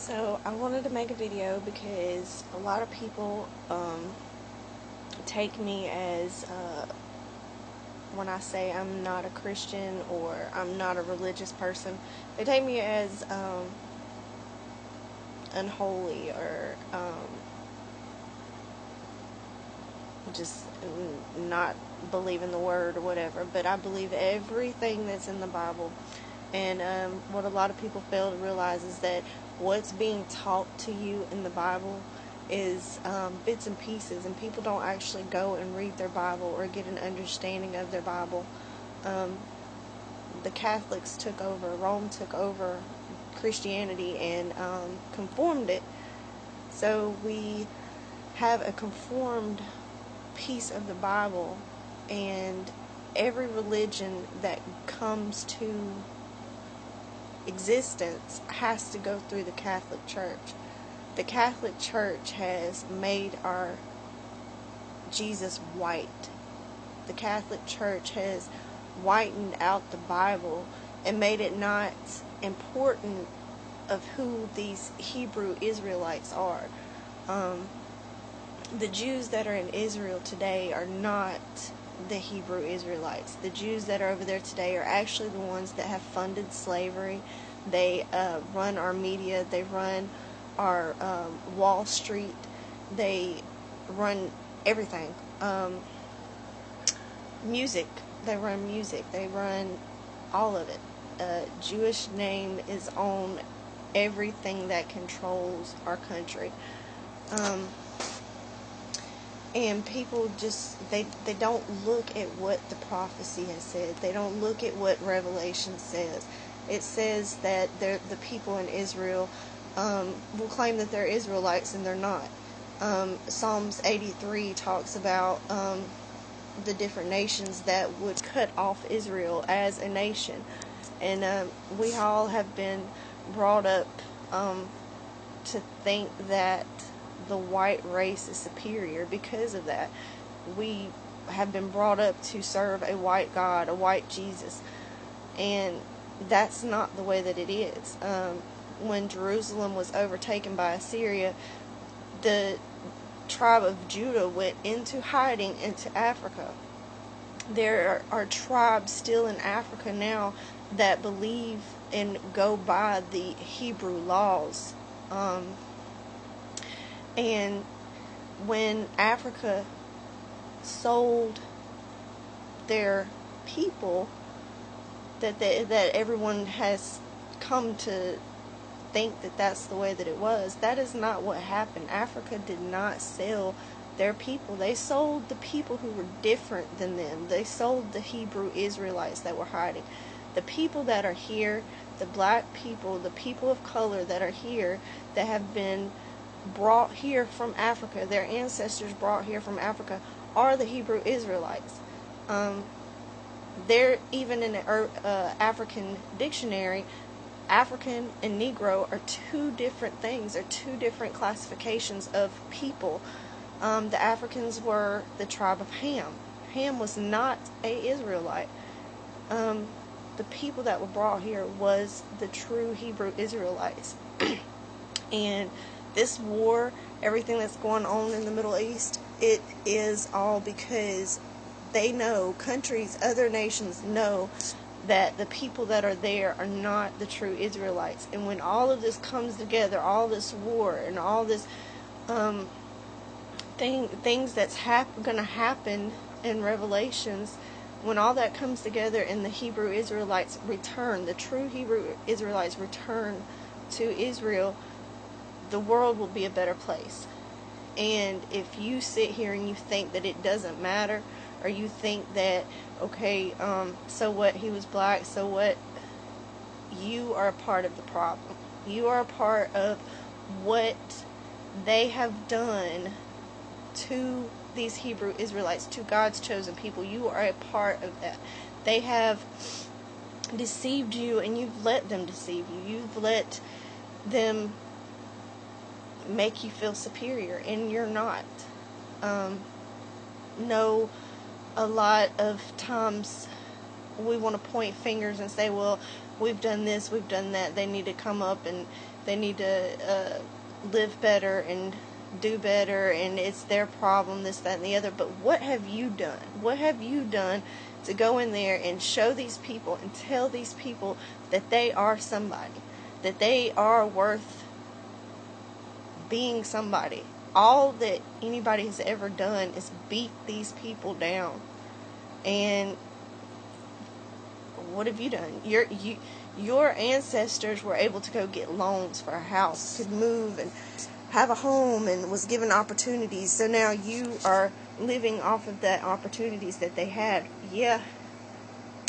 So I wanted to make a video because a lot of people take me as when I say I'm not a Christian or I'm not a religious person, they take me as unholy or just not believing the word or whatever. But I believe everything that's in the Bible. And what a lot of people fail to realize is that what's being taught to you in the Bible is bits and pieces, and people don't actually go and read their Bible or get an understanding of their Bible. The Catholics took over, Rome took over Christianity and conformed it. So we have a conformed piece of the Bible, and every religion that comes to existence has to go through the Catholic Church. The Catholic Church has made our Jesus white. The Catholic Church has whitened out the Bible and made it not important of who these Hebrew Israelites are. The Jews that are in Israel today are not the Hebrew Israelites. The Jews that are over there today are actually the ones that have funded slavery. They run our media. They run our Wall Street. They run everything. Music. They run music. They run all of it. Jewish name is on everything that controls our country. And people just, they don't look at what the prophecy has said. They don't look at what Revelation says. It says that the people in Israel will claim that they're Israelites, and they're not. Psalms 83 talks about the different nations that would cut off Israel as a nation. And we all have been brought up to think that the white race is superior because of that. We have been brought up to serve a white God, a white Jesus, and that's not the way that it is. When Jerusalem was overtaken by Assyria, the tribe of Judah went into hiding into Africa. There are tribes still in Africa now that believe and go by the Hebrew laws. And when Africa sold their people, that everyone has come to think that that's the way that it was. That is not what happened. Africa did not sell their people. They sold the people who were different than them. They sold the Hebrew Israelites that were hiding. The people that are here, the black people, the people of color that are here, that have been brought here from Africa, their ancestors brought here from Africa, are the Hebrew Israelites. They're even in the African dictionary. African and Negro are two different things, are two different classifications of people. The Africans were the tribe of Ham. Ham was not an Israelite. The people that were brought here was the true Hebrew Israelites. And this war, everything that's going on in the Middle East, it is all because they know, countries, other nations know that the people that are there are not the true Israelites. And when all of this comes together, all this war and all this things that's going to happen in Revelations, when all that comes together and the Hebrew Israelites return, the true Hebrew Israelites return to Israel, the world will be a better place. And if you sit here and you think that it doesn't matter, or you think that, okay, so what, he was black, so what, you are a part of the problem. You are a part of what they have done to these Hebrew Israelites, to God's chosen people. You are a part of that. They have deceived you, and you've let them deceive you. You've let them make you feel superior, and you're not. No, a lot of times we want to point fingers and say, well, we've done this, we've done that. They need to come up and They need to live better and do better, and it's their problem, this, that, and the other. But what have you done? What have you done to go in there and show these people and tell these people that they are somebody, that they are worth being somebody? All that anybody has ever done is beat these people down. And what have you done? Your ancestors were able to go get loans for a house, could move and have a home, and was given opportunities. So now you are living off of that opportunities that they had. Yeah,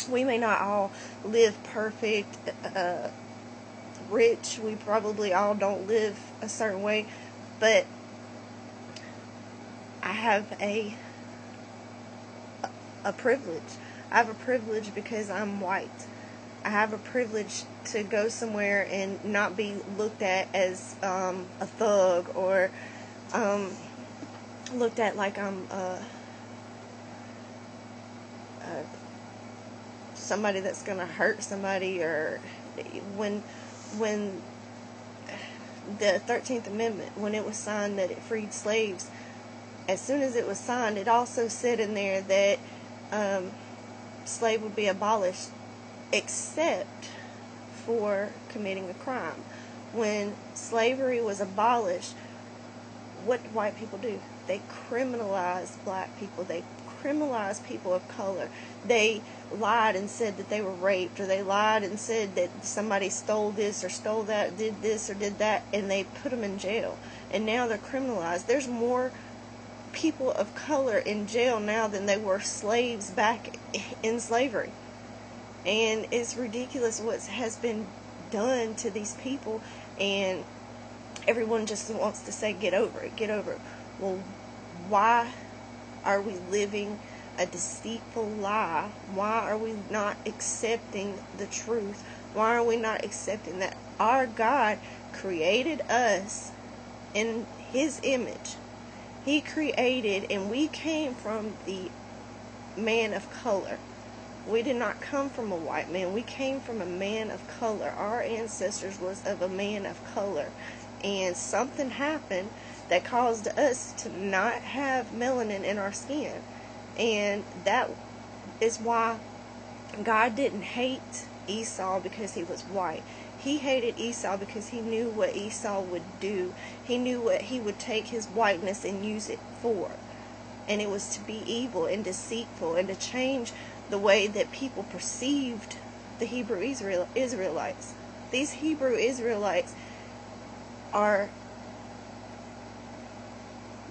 we may not all live perfect, rich. We probably all don't live a certain way, but I have a privilege. I have a privilege because I'm white. I have a privilege to go somewhere and not be looked at as a thug, or looked at like I'm somebody that's going to hurt somebody. Or when the 13th Amendment, when it was signed that it freed slaves, as soon as it was signed, it also said in there that slave would be abolished except for committing a crime. When slavery was abolished, what did white people do? They criminalized black people. They criminalized people of color. They lied and said that they were raped, or they lied and said that somebody stole this or stole that, did this or did that, and they put them in jail. And now they're criminalized. There's more people of color in jail now than they were slaves back in slavery. And it's ridiculous what has been done to these people, and everyone just wants to say, get over it, get over it. Well, why are we living a deceitful lie? Why are we not accepting the truth? Why are we not accepting that our God created us in His image? He created, and we came from the man of color. We did not come from a white man. We came from a man of color. Our ancestors was of a man of color. And something happened that caused us to not have melanin in our skin. And that is why God didn't hate Esau because he was white. He hated Esau because he knew what Esau would do. He knew what he would take his whiteness and use it for. And it was to be evil and deceitful, and to change the way that people perceived the Hebrew Israelites. These Hebrew Israelites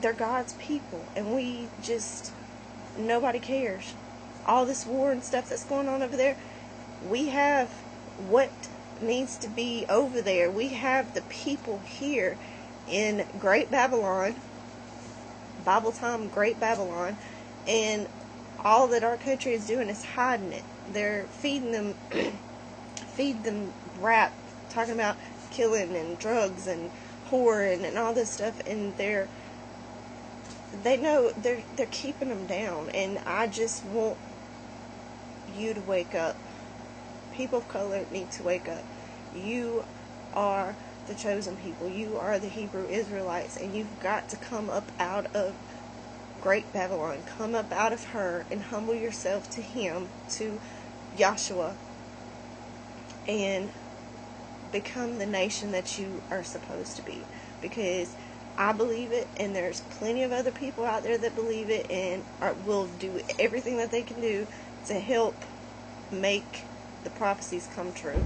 they're God's people, and nobody cares. All this war and stuff that's going on over there, we have what needs to be over there. We have the people here in Great Babylon, Bible time Great Babylon, and all that our country is doing is hiding it. They're feeding them rap, talking about killing and drugs and whoring and all this stuff, and they know they're keeping them down. And I just want you to wake up. People of color need to wake up. You are the chosen people. You are the Hebrew Israelites, and you've got to come up out of Great Babylon. Come up out of her and humble yourself to Him, to Yahshua, and become the nation that you are supposed to be. Because I believe it, and there's plenty of other people out there that believe it, and will do everything that they can do to help make the prophecies come true.